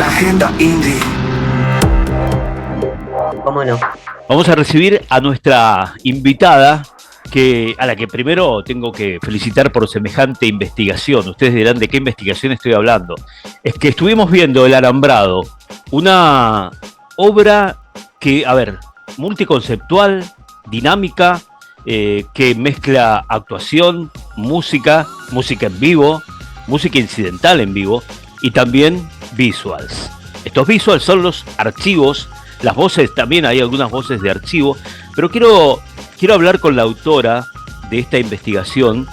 La Agenda Indie. ¿Cómo no? Vamos a recibir a nuestra invitada, a la que primero tengo que felicitar por semejante investigación. Ustedes dirán de qué investigación estoy hablando. Es que estuvimos viendo El Alambrado, una obra que, multiconceptual, dinámica, que mezcla actuación, música en vivo, música incidental en vivo y también visuals. Estos visuals son los archivos, las voces también, hay algunas voces de archivo, pero quiero hablar con la autora de esta investigación,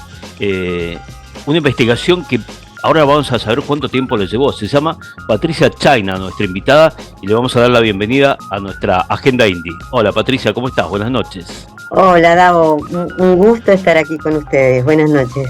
una investigación que ahora vamos a saber cuánto tiempo le llevó. Se llama Patricia Chayna, nuestra invitada, y le vamos a dar la bienvenida a nuestra Agenda Indie. Hola Patricia, ¿cómo estás? Buenas noches. Hola Davo, un gusto estar aquí con ustedes. Buenas noches.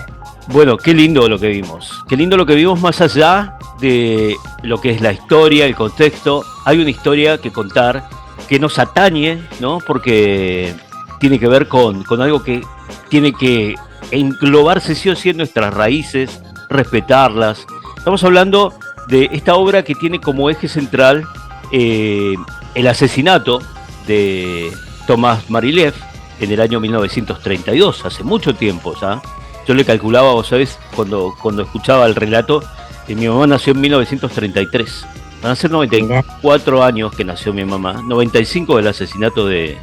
Bueno, qué lindo lo que vimos. Qué lindo lo que vimos más allá de lo que es la historia, el contexto. Hay una historia que contar que nos atañe, ¿no? Porque tiene que ver con algo que tiene que englobarse sí o sí en nuestras raíces, respetarlas. Estamos hablando de esta obra que tiene como eje central el asesinato de Tomás Marilev en el año 1932, hace mucho tiempo ya. Yo le calculaba, vos sabés, cuando escuchaba el relato, mi mamá nació en 1933. Van a ser 94 años que nació mi mamá, 95 del asesinato de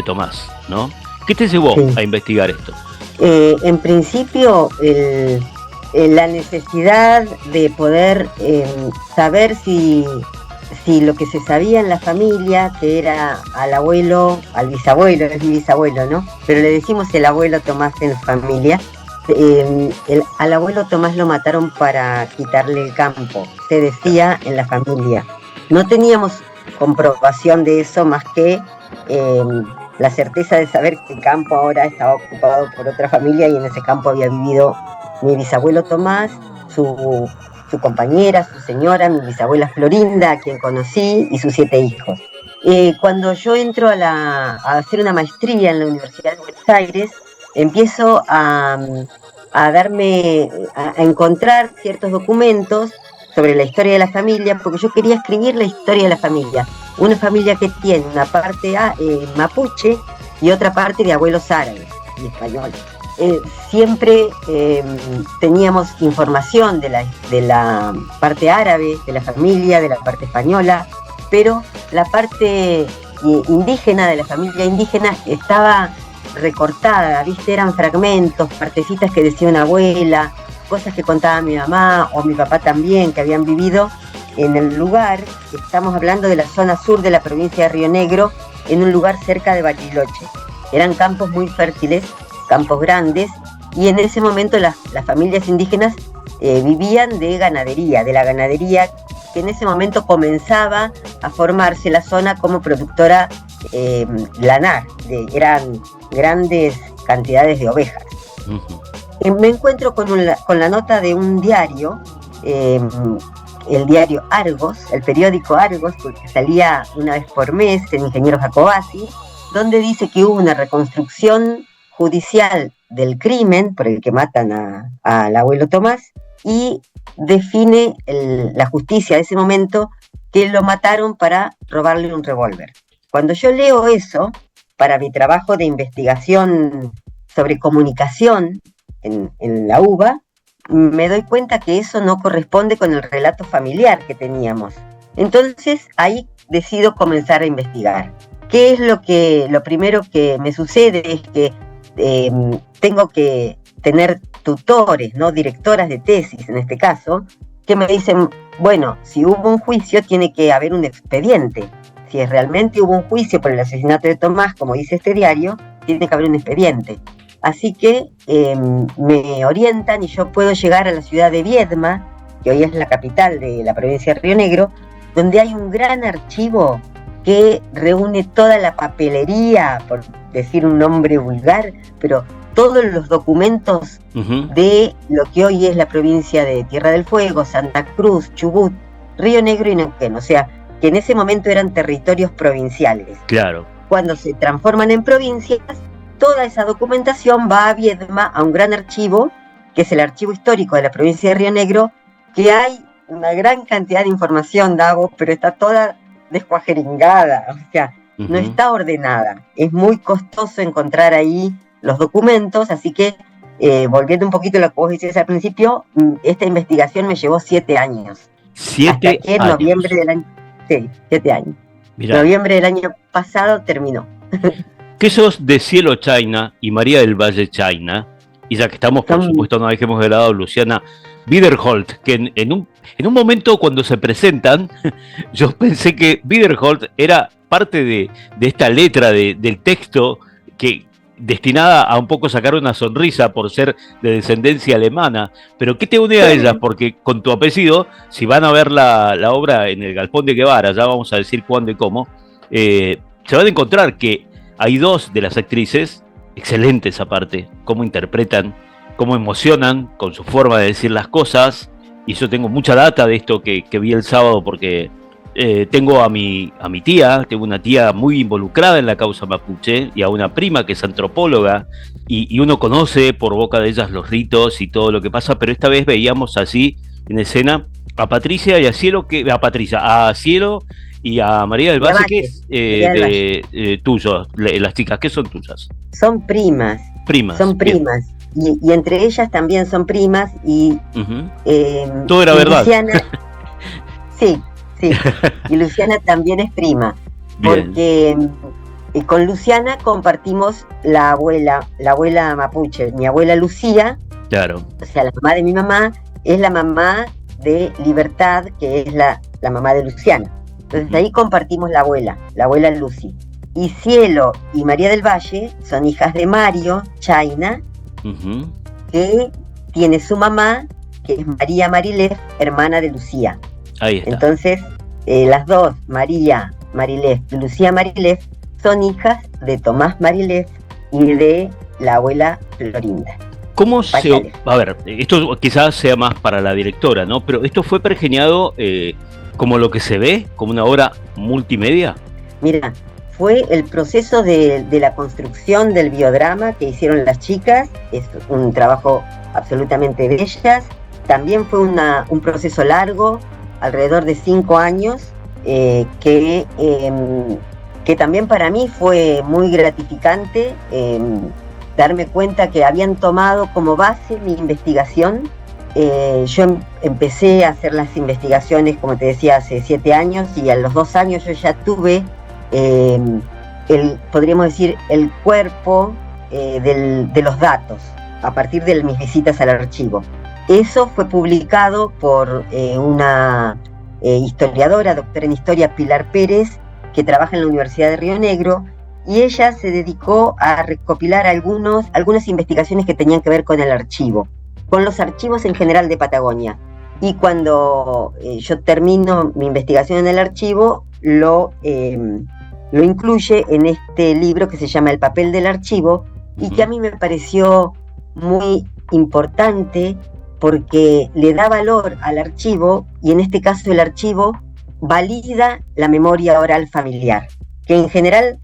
Tomás, ¿no? ¿Qué te llevó a investigar esto? En principio, la necesidad de poder saber si lo que se sabía en la familia, que era al bisabuelo, es mi bisabuelo, ¿no? Pero le decimos el abuelo Tomás en la familia. Al abuelo Tomás lo mataron para quitarle el campo, se decía en la familia. No teníamos comprobación de eso más que la certeza de saber que el campo ahora estaba ocupado por otra familia y en ese campo había vivido mi bisabuelo Tomás, su compañera, su señora, mi bisabuela Florinda, a quien conocí, y sus 7 hijos. Cuando yo entro a hacer una maestría en la Universidad de Buenos Aires, empiezo a encontrar ciertos documentos sobre la historia de la familia, porque yo quería escribir la historia de la familia. Una familia que tiene una parte mapuche y otra parte de abuelos árabes y españoles. Siempre teníamos información de la parte árabe, de la familia, de la parte española, pero la parte indígena, de la familia indígena, estaba recortada, ¿viste? Eran fragmentos, partecitas que decía una abuela, cosas que contaba mi mamá o mi papá también, que habían vivido en el lugar. Estamos hablando de la zona sur de la provincia de Río Negro, en un lugar cerca de Bariloche. Eran campos muy fértiles, campos grandes, y en ese momento las familias indígenas vivían de la ganadería, que en ese momento comenzaba a formarse la zona como productora lanar, eran grandes cantidades de ovejas. Uh-huh. Me encuentro con la nota de un diario, el diario Argos, el periódico Argos, porque salía una vez por mes, el ingeniero Jacobasi, donde dice que hubo una reconstrucción judicial del crimen por el que matan al abuelo Tomás, y define la justicia de ese momento que lo mataron para robarle un revólver. Cuando yo leo eso, para mi trabajo de investigación sobre comunicación en la UBA, me doy cuenta que eso no corresponde con el relato familiar que teníamos. Entonces ahí decido comenzar a investigar. ¿Qué es lo primero que me sucede? Es que tengo que tener tutores, ¿no? Directoras de tesis en este caso, que me dicen, bueno, si hubo un juicio tiene que haber un expediente. Si realmente hubo un juicio por el asesinato de Tomás, como dice este diario, tiene que haber un expediente. Así que me orientan y yo puedo llegar a la ciudad de Viedma, que hoy es la capital de la provincia de Río Negro, donde hay un gran archivo que reúne toda la papelería, por decir un nombre vulgar, pero todos los documentos uh-huh. de lo que hoy es la provincia de Tierra del Fuego, Santa Cruz, Chubut, Río Negro y Neuquén. O sea, que en ese momento eran territorios provinciales. Claro. Cuando se transforman en provincias, toda esa documentación va a Viedma, a un gran archivo, que es el archivo histórico de la provincia de Río Negro, que hay una gran cantidad de información, Davo, pero está toda descuajeringada, o sea, no está ordenada. Es muy costoso encontrar ahí los documentos, así que, volviendo un poquito a lo que vos decías al principio, esta investigación me llevó 7 años. 7 hasta que en años. noviembre del año... Sí, 7 años. Mirá. Noviembre del año pasado terminó. ¿Qué sos de Cielo China y María del Valle China? Y ya que estamos, por supuesto, no dejemos de lado Luciana Wiederholt, que en un momento cuando se presentan, yo pensé que Wiederholt era parte de esta letra del texto que destinada a un poco sacar una sonrisa por ser de descendencia alemana. Pero ¿qué te une a ellas? Porque con tu apellido, si van a ver la obra en el Galpón de Guevara, ya vamos a decir cuándo y cómo, se van a encontrar que hay 2 de las actrices, excelentes aparte, cómo interpretan, cómo emocionan con su forma de decir las cosas, y yo tengo mucha data de esto que vi el sábado porque tengo a mi tía, tengo una tía muy involucrada en la causa mapuche y a una prima que es antropóloga y uno conoce por boca de ellas los ritos y todo lo que pasa, pero esta vez veíamos así en escena a Patricia y a Cielo, a Cielo y a María del Valle, que es tuyo, las chicas, ¿qué son tuyas? Son primas. Son primas. Y entre ellas también son primas y... todo era verdad. Luciana, sí. Y Luciana también es prima. Bien. Porque con Luciana compartimos la abuela mapuche. Mi abuela Lucía, claro, o sea, la mamá de mi mamá, es la mamá de Libertad, que es la mamá de Luciana. Entonces ahí compartimos la abuela Lucy. Y Cielo y María del Valle son hijas de Mario China, que tiene su mamá, que es María Marilef, hermana de Lucía. Ahí está. Entonces, las dos, María Marilef y Lucía Marilef, son hijas de Tomás Marilef y de la abuela Florinda. ¿Cómo se...? A ver, esto quizás sea más para la directora, ¿no? Pero esto fue pergeñado como lo que se ve, como una obra multimedia. Mira, fue el proceso de la construcción del biodrama que hicieron las chicas, es un trabajo absolutamente de ellas. También fue un proceso largo, alrededor de 5 años, que también para mí fue muy gratificante darme cuenta que habían tomado como base mi investigación. Yo empecé a hacer las investigaciones, como te decía, hace 7 años, y a los 2 años yo ya tuve, podríamos decir, el cuerpo de los datos, a partir de mis visitas al archivo. Eso fue publicado por una historiadora, doctora en historia, Pilar Pérez, que trabaja en la Universidad de Río Negro, y ella se dedicó a recopilar algunas investigaciones que tenían que ver con el archivo, con los archivos en general de Patagonia. Y cuando yo termino mi investigación en el archivo, lo incluye en este libro que se llama El papel del archivo, y que a mí me pareció muy importante porque le da valor al archivo, y en este caso el archivo valida la memoria oral familiar, que en general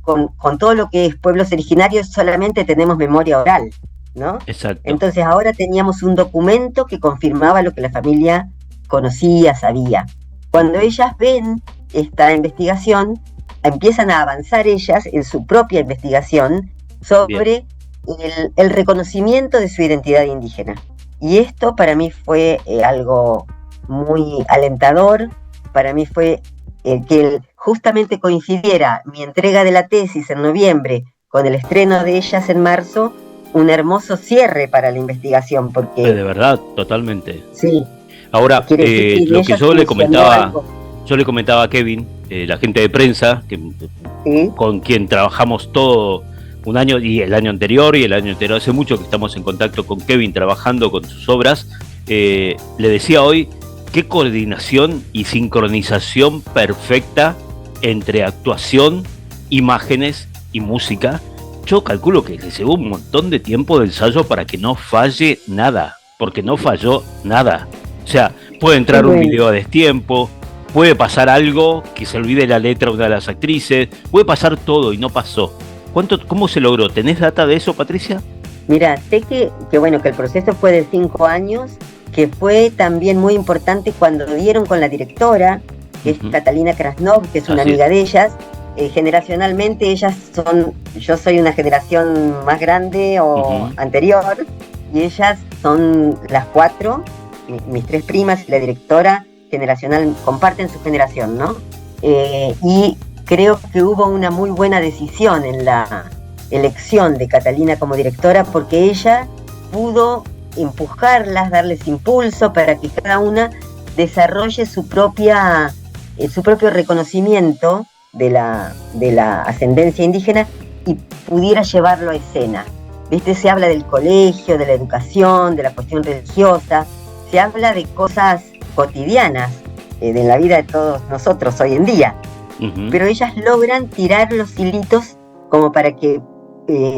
con todo lo que es pueblos originarios solamente tenemos memoria oral, ¿no? Exacto. Entonces ahora teníamos un documento que confirmaba lo que la familia conocía, sabía. Cuando ellas ven esta investigación, empiezan a avanzar ellas en su propia investigación sobre el reconocimiento de su identidad indígena. Y esto para mí fue algo muy alentador. Para mí fue que justamente coincidiera mi entrega de la tesis en noviembre con el estreno de ellas en marzo, un hermoso cierre para la investigación, porque... De verdad, totalmente. Sí. Ahora, lo que yo le comentaba a Kevin, la gente de prensa, con quien trabajamos todo un año, y el año anterior, hace mucho que estamos en contacto con Kevin trabajando con sus obras, le decía hoy, qué coordinación y sincronización perfecta entre actuación, imágenes y música. Yo calculo que les llevó un montón de tiempo de ensayo para que no falle nada, porque no falló nada. O sea, puede entrar un video a destiempo, puede pasar algo, que se olvide la letra de una de las actrices, puede pasar todo y no pasó. ¿Cómo se logró? ¿Tenés data de eso, Patricia? Mira, sé que el proceso fue de 5 años, que fue también muy importante cuando dieron con la directora, que es Catalina Krasnov, que es una amiga de ellas. Generacionalmente ellas yo soy una generación más grande o anterior, y ellas son las 4, mis 3 primas y la directora generacional, comparten su generación, ¿no? Y creo que hubo una muy buena decisión en la elección de Catalina como directora, porque ella pudo empujarlas, darles impulso para que cada una desarrolle su propio reconocimiento de la ascendencia indígena y pudiera llevarlo a escena. ¿Viste? Se habla del colegio, de la educación, de la cuestión religiosa, se habla de cosas cotidianas de la vida de todos nosotros hoy en día, pero ellas logran tirar los hilitos como para que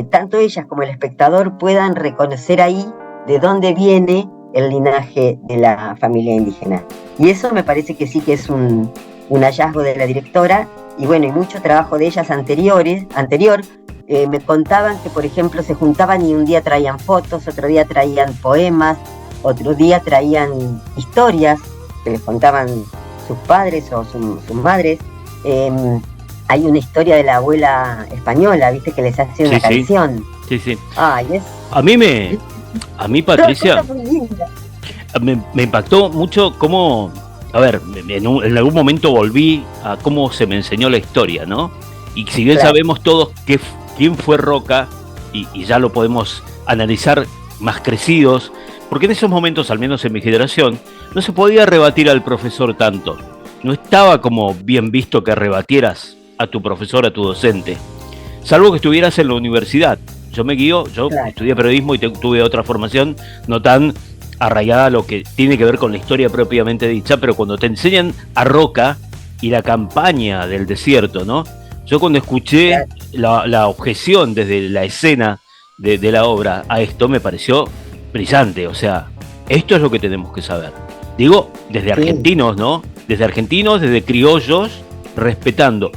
tanto ellas como el espectador puedan reconocer ahí de dónde viene el linaje de la familia indígena. Y eso me parece que sí que es un hallazgo de la directora, y bueno, y mucho trabajo de ellas anterior. Me contaban que, por ejemplo, se juntaban y un día traían fotos, otro día traían poemas, otro día traían historias que les contaban sus padres o sus madres. Hay una historia de la abuela española, ¿viste? Que les hace una canción. Sí. Ay, A mí, Patricia, me impactó mucho cómo, a ver, en algún momento volví a cómo se me enseñó la historia, ¿no? Y si bien sabemos todos quién fue Roca, y ya lo podemos analizar más crecidos, porque en esos momentos, al menos en mi generación, no se podía rebatir al profesor tanto. No estaba como bien visto que rebatieras a tu profesor, a tu docente, salvo que estuvieras en la universidad. Yo estudié periodismo y tuve otra formación no tan arraigada a lo que tiene que ver con la historia propiamente dicha, pero cuando te enseñan a Roca y la campaña del desierto, ¿no? Yo cuando escuché la objeción desde la escena de la obra a esto, me pareció brillante. O sea, esto es lo que tenemos que saber. Digo, desde argentinos, ¿no? Desde argentinos, desde criollos, respetando.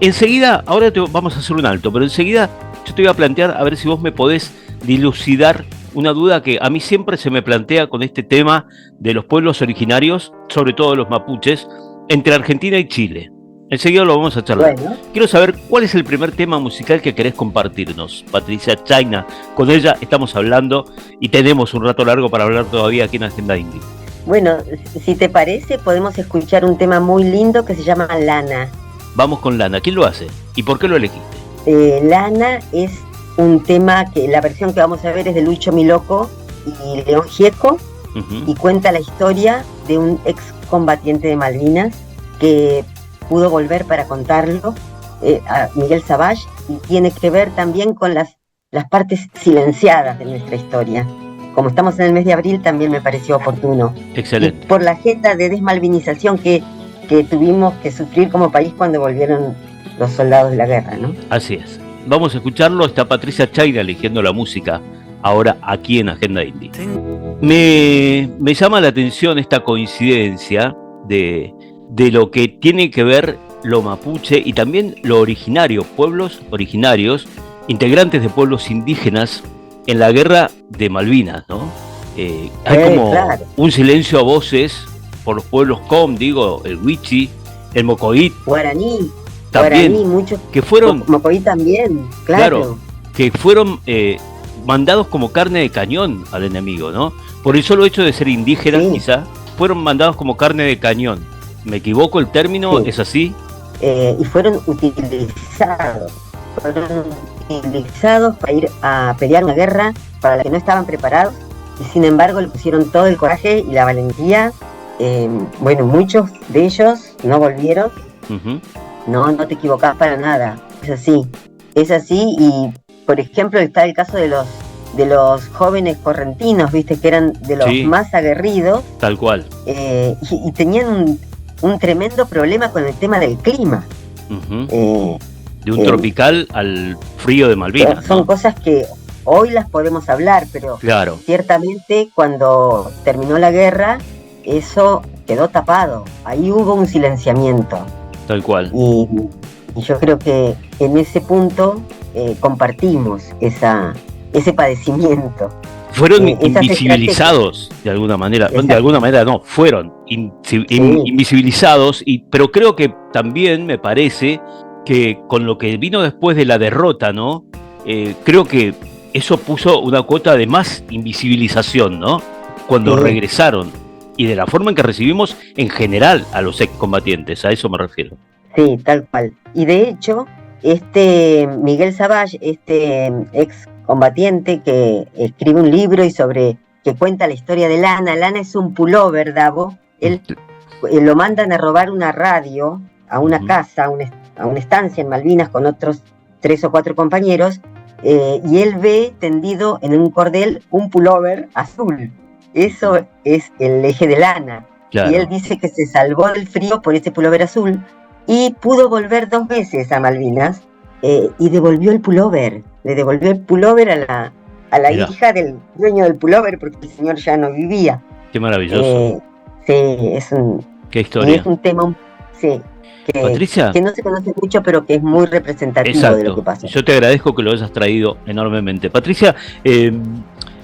Enseguida, ahora vamos a hacer un alto, pero enseguida yo te voy a plantear, a ver si vos me podés dilucidar una duda que a mí siempre se me plantea con este tema de los pueblos originarios, sobre todo los mapuches, entre Argentina y Chile. Enseguida lo vamos a charlar. Bueno. Quiero saber cuál es el primer tema musical que querés compartirnos, Patricia Chayna. Con ella estamos hablando y tenemos un rato largo para hablar todavía aquí en Agenda Indie. Bueno, si te parece, podemos escuchar un tema muy lindo que se llama Lana. Vamos con Lana. ¿Quién lo hace? ¿Y por qué lo elegiste? Lana es un tema que la versión que vamos a ver es de Lucho Miloco y León Gieco, y cuenta la historia de un excombatiente de Malvinas que pudo volver para contarlo, a Miguel Savage, y tiene que ver también con las partes silenciadas de nuestra historia. Como estamos en el mes de abril, también me pareció oportuno. Excelente. Y por la agenda de desmalvinización que tuvimos que sufrir como país cuando volvieron los soldados de la guerra, ¿no? Así es. Vamos a escucharlo. Está Patricia Chayna eligiendo la música ahora aquí en Agenda Indie. Me llama la atención esta coincidencia de lo que tiene que ver lo mapuche y también lo originario, pueblos originarios, integrantes de pueblos indígenas en la guerra de Malvinas, ¿no? Hay como un silencio a voces por los pueblos el Wichi, el Mocoit, Guaraní, muchos que fueron Mocoit también, claro, que fueron mandados como carne de cañón al enemigo, ¿no? Por el solo hecho de ser indígenas, quizá, fueron mandados como carne de cañón. ¿Me equivoco el término? ¿Es así? Y fueron utilizados para ir a pelear una guerra para la que no estaban preparados, y sin embargo le pusieron todo el coraje y la valentía. Bueno, muchos de ellos no volvieron. No te equivocás para nada, es así. Y por ejemplo está el caso de los jóvenes correntinos, viste, que eran de los más aguerridos, tal cual, y tenían un tremendo problema con el tema del clima. De un tropical al frío de Malvinas. Son cosas que hoy las podemos hablar, pero ciertamente cuando terminó la guerra, eso quedó tapado. Ahí hubo un silenciamiento. Tal cual. Y yo creo que en ese punto compartimos ese padecimiento. Fueron esas invisibilizados de alguna manera. Exacto. De alguna manera no, fueron invisibilizados, pero creo que también me parece que con lo que vino después de la derrota, ¿no? Creo que eso puso una cuota de más invisibilización, ¿no? Cuando regresaron, y de la forma en que recibimos en general a los excombatientes, a eso me refiero. Sí, tal cual. Y de hecho, Miguel Savage, excombatiente que escribe un libro que cuenta la historia de Lana. Lana es un pullover, Davo. Él lo mandan a robar una radio a una casa, a una estancia en Malvinas con otros 3 o 4 compañeros, y él ve tendido en un cordel un pullover azul. Eso es el eje de Lana. Claro. Y él dice que se salvó del frío por ese pullover azul y pudo volver 2 veces a Malvinas, y devolvió el pullover. Le devolvió el pullover a la hija del dueño del pullover, porque el señor ya no vivía. Qué maravilloso. Sí, qué historia. Es un tema, sí, Patricia, que no se conoce mucho, pero que es muy representativo de lo que pasa. Yo te agradezco que lo hayas traído enormemente. Patricia,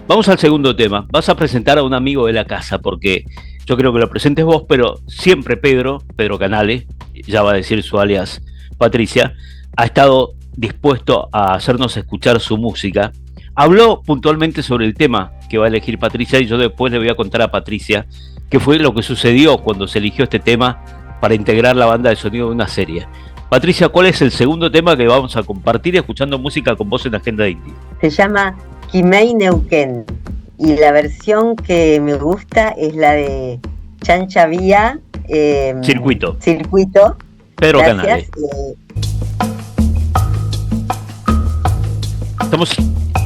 vamos al segundo tema. Vas a presentar a un amigo de la casa, porque yo creo que lo presentes vos, pero siempre Pedro Canale, ya va a decir su alias Patricia, ha estado dispuesto a hacernos escuchar su música. Habló puntualmente sobre el tema que va a elegir Patricia, y yo después le voy a contar a Patricia qué fue lo que sucedió cuando se eligió este tema para integrar la banda de sonido de una serie. Patricia, ¿cuál es el segundo tema que vamos a compartir escuchando música con vos en Agenda Indie? Se llama Quimei Neuquén, y la versión que me gusta es la de Chancha Vía, Circuito. Pedro Canale. Estamos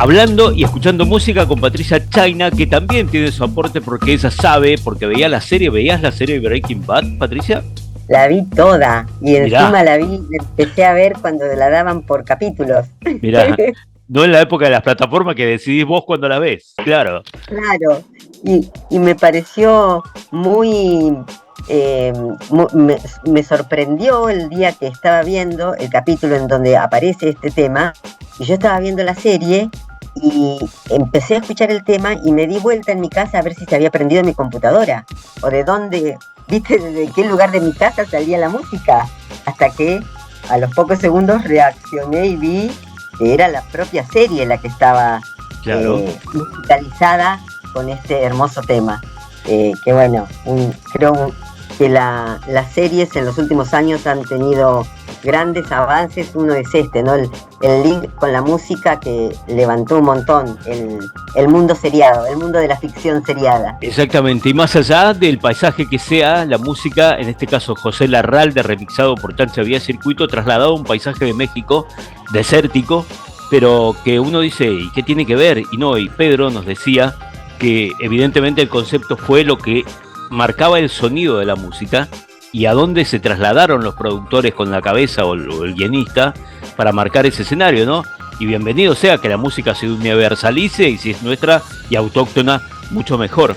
hablando y escuchando música con Patricia Chayna, que también tiene su aporte porque ella sabe, porque veía la serie. ¿Veías la serie Breaking Bad, Patricia? La vi toda, y encima la empecé a ver cuando la daban por capítulos. Mirá, no en la época de las plataformas que decidís vos cuando la ves, claro. Claro, y me pareció muy... me sorprendió el día que estaba viendo el capítulo en donde aparece este tema, y yo estaba viendo la serie y empecé a escuchar el tema y me di vuelta en mi casa a ver si se había prendido mi computadora o de dónde, viste, de qué lugar de mi casa salía la música, hasta que a los pocos segundos reaccioné y vi que era la propia serie la que estaba musicalizada con este hermoso tema. Que bueno, creo que las series en los últimos años han tenido grandes avances. Uno es ¿no? El link con la música que levantó un montón el mundo seriado, el mundo de la ficción seriada. Exactamente, y más allá del paisaje que sea, la música, en este caso José Larralde, remixado por Chancha Vía Circuito, trasladado a un paisaje de México desértico, pero que uno dice, ¿y qué tiene que ver? Y no, y Pedro nos decía que evidentemente el concepto fue lo que marcaba el sonido de la música y a dónde se trasladaron los productores con la cabeza o el guionista para marcar ese escenario, ¿no? Y bienvenido sea que la música se universalice, y si es nuestra y autóctona, mucho mejor.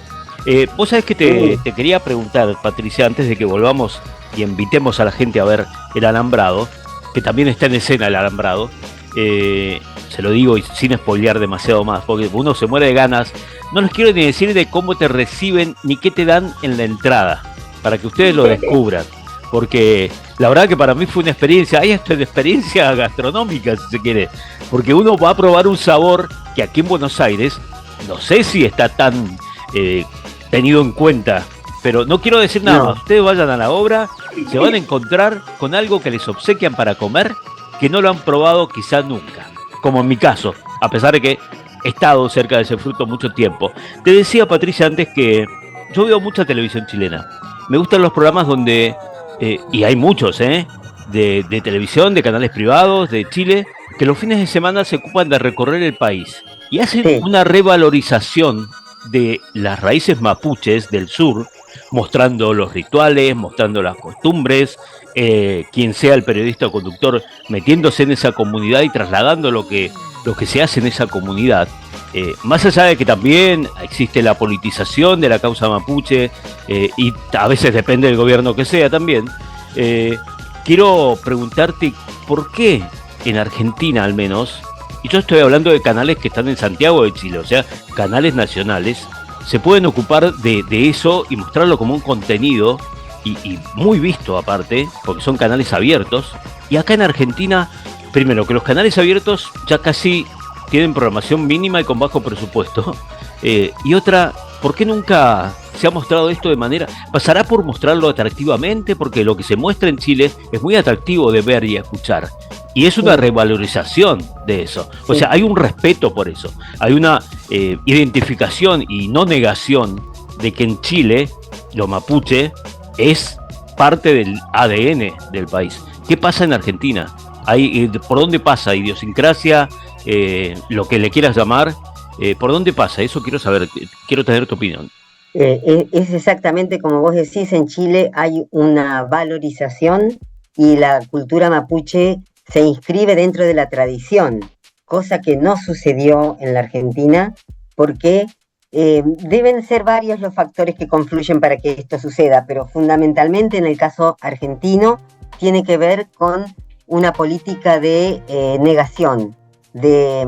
Vos sabés que te quería preguntar, Patricia, antes de que volvamos y invitemos a la gente a ver El Alambrado, que también está en escena El Alambrado, se lo digo y sin spoilear demasiado más, porque uno se muere de ganas. No les quiero ni decir de cómo te reciben ni qué te dan en la entrada, para que ustedes lo descubran, porque la verdad que para mí fue una experiencia, hay hasta una experiencia gastronómica, si se quiere, porque uno va a probar un sabor que aquí en Buenos Aires no sé si está tan tenido en cuenta, pero no quiero decir nada más. Ustedes vayan a la obra, se van a encontrar con algo que les obsequian para comer, que no lo han probado quizás nunca, como en mi caso, a pesar de que he estado cerca de ese fruto mucho tiempo. Te decía, Patricia, antes que yo veo mucha televisión chilena. Me gustan los programas donde, y hay muchos, de televisión, de canales privados, de Chile, que los fines de semana se ocupan de recorrer el país y hacen una revalorización de las raíces mapuches del sur, mostrando los rituales, mostrando las costumbres, quien sea el periodista o conductor metiéndose en esa comunidad y trasladando lo que se hace en esa comunidad. Más allá de que también existe la politización de la causa mapuche, y a veces depende del gobierno que sea también, quiero preguntarte por qué en Argentina al menos, y yo estoy hablando de canales que están en Santiago de Chile, o sea, canales nacionales, se pueden ocupar de eso y mostrarlo como un contenido y muy visto aparte, porque son canales abiertos. Y acá en Argentina, primero, que los canales abiertos ya casi tienen programación mínima y con bajo presupuesto. Y otra, ¿por qué nunca se ha mostrado esto de manera? ¿Pasará por mostrarlo atractivamente? Porque lo que se muestra en Chile es muy atractivo de ver y escuchar. Y es una revalorización de eso. O sea, hay un respeto por eso. Hay una identificación y no negación de que en Chile lo mapuche es parte del ADN del país. ¿Qué pasa en Argentina? ¿Por dónde pasa? ¿Idiosincrasia? Lo que le quieras llamar. ¿Por dónde pasa? Eso quiero saber, quiero tener tu opinión. Es exactamente como vos decís, en Chile hay una valorización y la cultura mapuche se inscribe dentro de la tradición, cosa que no sucedió en la Argentina, porque deben ser varios los factores que confluyen para que esto suceda, pero fundamentalmente en el caso argentino tiene que ver con una política de negación, que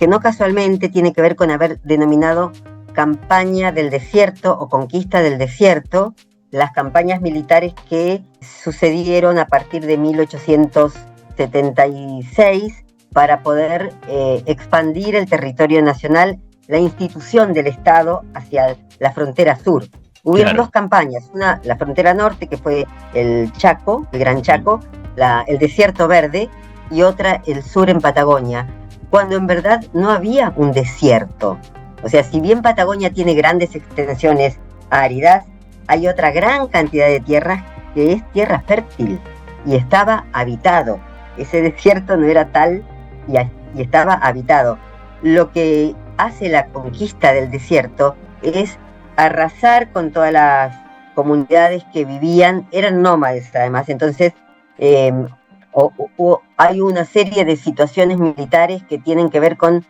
no casualmente tiene que ver con haber denominado campaña del desierto o conquista del desierto, las campañas militares que sucedieron a partir de 1876 para poder expandir el territorio nacional, la institución del Estado hacia la frontera sur. Hubieron dos campañas, una la frontera norte, que fue el Chaco, el Gran Chaco, el Desierto Verde, y otra el sur en Patagonia, cuando en verdad no había un desierto. O sea, si bien Patagonia tiene grandes extensiones áridas, hay otra gran cantidad de tierras que es tierra fértil y estaba habitado. Ese desierto no era tal y estaba habitado. Lo que hace la conquista del desierto es arrasar con todas las comunidades que vivían, eran nómades además, entonces hay una serie de situaciones militares que tienen que ver con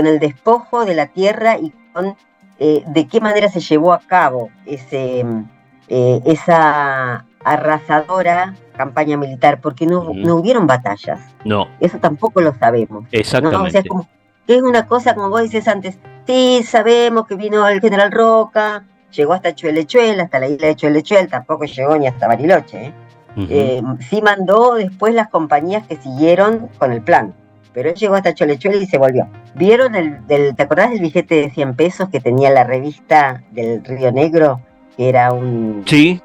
el despojo de la tierra y con de qué manera se llevó a cabo esa arrasadora campaña militar, porque no hubieron batallas. No. Eso tampoco lo sabemos. Exactamente. ¿No? O sea, es una cosa, como vos dices antes, sí, sabemos que vino el general Roca, llegó hasta Chuelechuel, hasta la isla de Chuelechuel, tampoco llegó ni hasta Bariloche. Sí mandó después las compañías que siguieron con el plan, pero él llegó hasta Chuelechuel y se volvió. ¿Vieron ¿te acordás del billete de 100 pesos que tenía la revista del Río Negro? Que era Sí.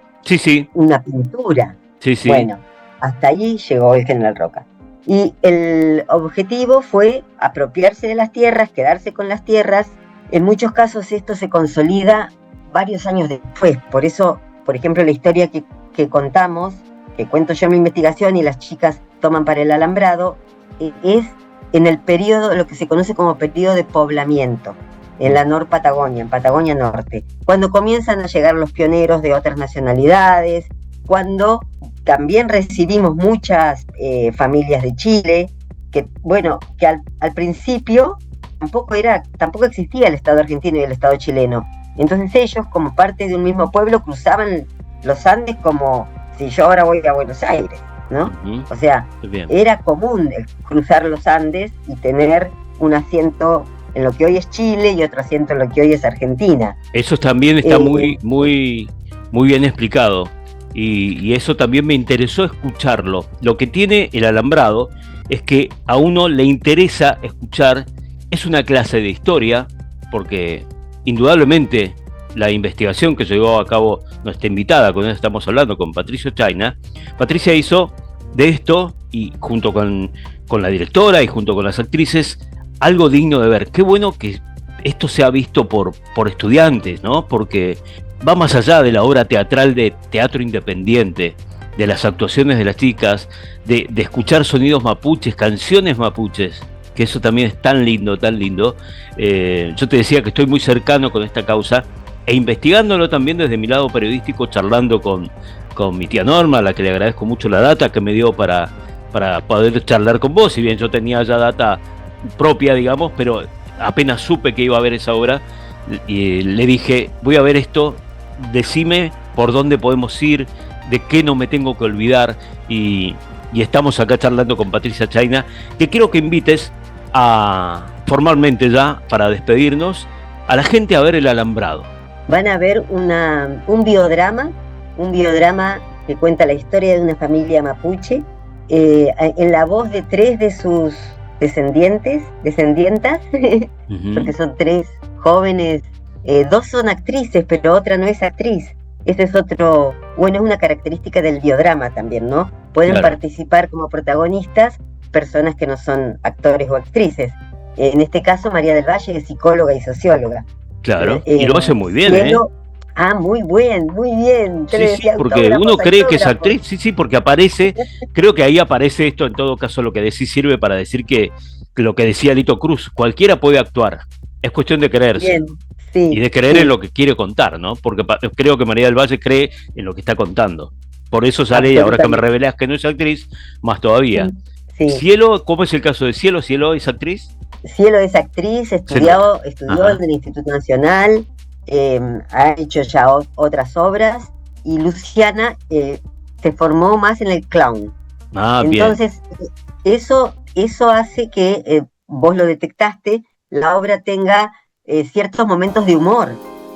Una pintura. Sí. Bueno, hasta ahí llegó el general Roca. Y el objetivo fue apropiarse de las tierras, quedarse con las tierras. En muchos casos esto se consolida varios años después. Por eso, por ejemplo, la historia que contamos, que cuento yo en mi investigación y las chicas toman para el alambrado, es en el periodo, lo que se conoce como periodo de poblamiento, en la Patagonia, en Patagonia Norte, cuando comienzan a llegar los pioneros de otras nacionalidades, cuando también recibimos muchas familias de Chile, que al principio tampoco existía el Estado argentino y el Estado chileno. Entonces ellos, como parte de un mismo pueblo, cruzaban los Andes como si yo ahora voy a Buenos Aires, ¿no? O sea, era común cruzar los Andes y tener un asiento en lo que hoy es Chile y otro asiento en lo que hoy es Argentina. Eso también está muy bien explicado. Y eso también me interesó escucharlo. Lo que tiene el alambrado es que a uno le interesa escuchar, es una clase de historia, porque indudablemente la investigación que llevó a cabo nuestra invitada, con ella estamos hablando, con Patricia Chayna, Patricia hizo de esto, y junto con la directora y junto con las actrices, algo digno de ver. Qué bueno que esto sea visto por estudiantes, ¿no? Porque va más allá de la obra teatral de teatro independiente, de las actuaciones de las chicas, de escuchar sonidos mapuches, canciones mapuches, que eso también es tan lindo, tan lindo. Yo te decía que estoy muy cercano con esta causa e investigándolo también desde mi lado periodístico, charlando con mi tía Norma, a la que le agradezco mucho la data que me dio para poder charlar con vos, si bien yo tenía ya data propia, digamos, pero apenas supe que iba a ver esa obra, y le dije, voy a ver esto, decime por dónde podemos ir, de qué no me tengo que olvidar, y y estamos acá charlando con Patricia Chayna, que quiero que invites a, formalmente ya, para despedirnos, a la gente a ver El Alambrado. Van a ver un biodrama que cuenta la historia de una familia mapuche, en la voz de 3 de sus descendientas, porque son 3 jóvenes, 2 son actrices, pero otra no es actriz. Ese es otro, bueno, es una característica del biodrama también, ¿no? Pueden participar como protagonistas personas que no son actores o actrices. En este caso, María del Valle es psicóloga y socióloga. Claro, y lo hace muy bien, Cielo, muy bien. Sí, porque uno cree que es actriz, sí, porque aparece, creo que ahí aparece esto, en todo caso lo que decís sirve para decir que lo que decía Lito Cruz, cualquiera puede actuar, es cuestión de creerse. Bien. Sí, y de creer en lo que quiere contar, ¿no? Porque creo que María del Valle cree en lo que está contando. Por eso sale, y ahora que me revelás que no es actriz, más todavía. Sí. Cielo, ¿cómo es el caso de Cielo? ¿Cielo es actriz? Cielo es actriz, estudió en el Instituto Nacional, ha hecho ya otras obras, y Luciana se formó más en el clown. Entonces, bien. Eso hace que, vos lo detectaste, la obra tenga ciertos momentos de humor.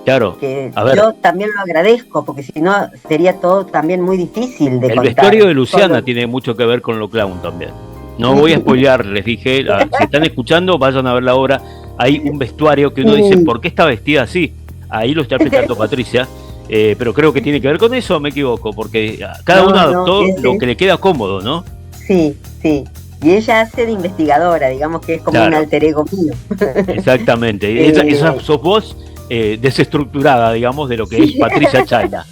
Claro, que yo también lo agradezco, porque si no sería todo también muy difícil de contar. El vestuario de Luciana tiene mucho que ver con lo clown también. No voy a spoilear, les dije, si están escuchando, vayan a ver la obra. Hay un vestuario que uno dice, ¿por qué está vestida así? Ahí lo está explicando Patricia, pero creo que tiene que ver con eso, me equivoco, porque cada uno adoptó lo que le queda cómodo, ¿no? Sí. Y ella hace de investigadora, digamos que es como un alter ego mío. Exactamente. Esa sos vos desestructurada, digamos, de lo que es Patricia Chayna.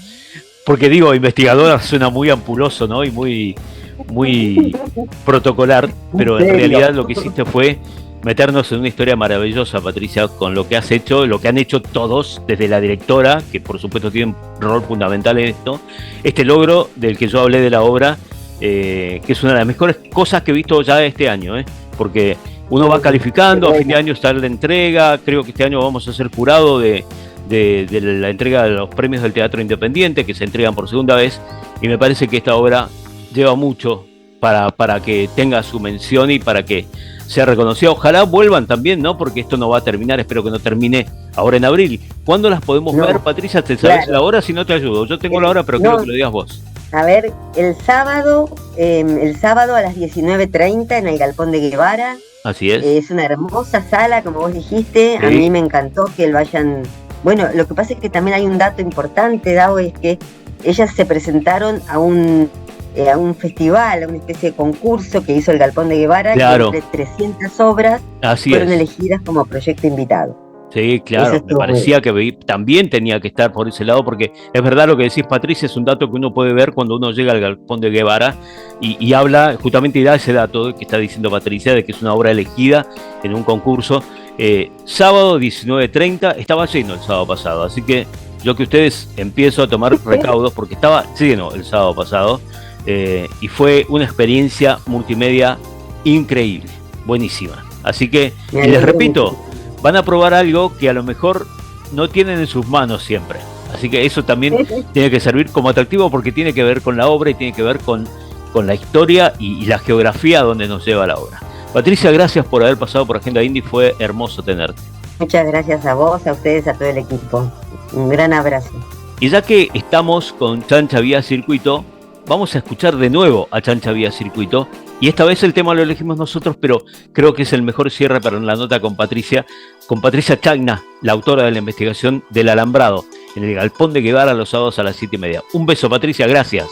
Porque digo, investigadora suena muy ampuloso, ¿no? Y muy protocolar, pero en realidad lo que hiciste fue meternos en una historia maravillosa, Patricia, con lo que has hecho, lo que han hecho todos, desde la directora, que por supuesto tiene un rol fundamental en esto, este logro del que yo hablé de la obra, que es una de las mejores cosas que he visto ya este año, porque uno va calificando, a fin de año está la entrega, creo que este año vamos a ser jurado de la entrega de los premios del Teatro Independiente, que se entregan por segunda vez, y me parece que esta obra lleva mucho para que tenga su mención y para que sea reconocida. Ojalá vuelvan también, ¿no? Porque esto no va a terminar, espero que no termine ahora en abril. ¿Cuándo las podemos ver, Patricia? ¿Te sabes la hora? Si no, te ayudo. Yo tengo la hora, pero quiero que lo digas vos. A ver, el sábado a las 19:30 en el Galpón de Guevara. Así es. Es una hermosa sala, como vos dijiste. Sí. A mí me encantó que vayan. Bueno, lo que pasa es que también hay un dato importante, Dao, es que ellas se presentaron a un festival, a una especie de concurso que hizo el Galpón de Guevara, claro. Que entre 300 obras fueron elegidas como proyecto invitado. Sí, claro, me parecía que también tenía que estar por ese lado, porque es verdad lo que decís, Patricia, es un dato que uno puede ver cuando uno llega al Galpón de Guevara y habla, justamente, y da ese dato que está diciendo Patricia, de que es una obra elegida en un concurso. Sábado 19:30, estaba lleno el sábado pasado, así que yo que ustedes empiezo a tomar recaudos, porque estaba lleno el sábado pasado, y fue una experiencia multimedia increíble, buenísima. Así que, y les repito, van a probar algo que a lo mejor no tienen en sus manos siempre. Así que eso también tiene que servir como atractivo, porque tiene que ver con la obra y tiene que ver con la historia y la geografía donde nos lleva la obra. Patricia, gracias por haber pasado por Agenda Indie, fue hermoso tenerte. Muchas gracias a vos, a ustedes, a todo el equipo. Un gran abrazo. Y ya que estamos con Chancha Vía Circuito, vamos a escuchar de nuevo a Chancha Vía Circuito. Y esta vez el tema lo elegimos nosotros, pero creo que es el mejor cierre para la nota con Patricia Chayna, la autora de la investigación del Alambrado, en el Galpón de Guevara los sábados a las 7:30. Un beso, Patricia, gracias.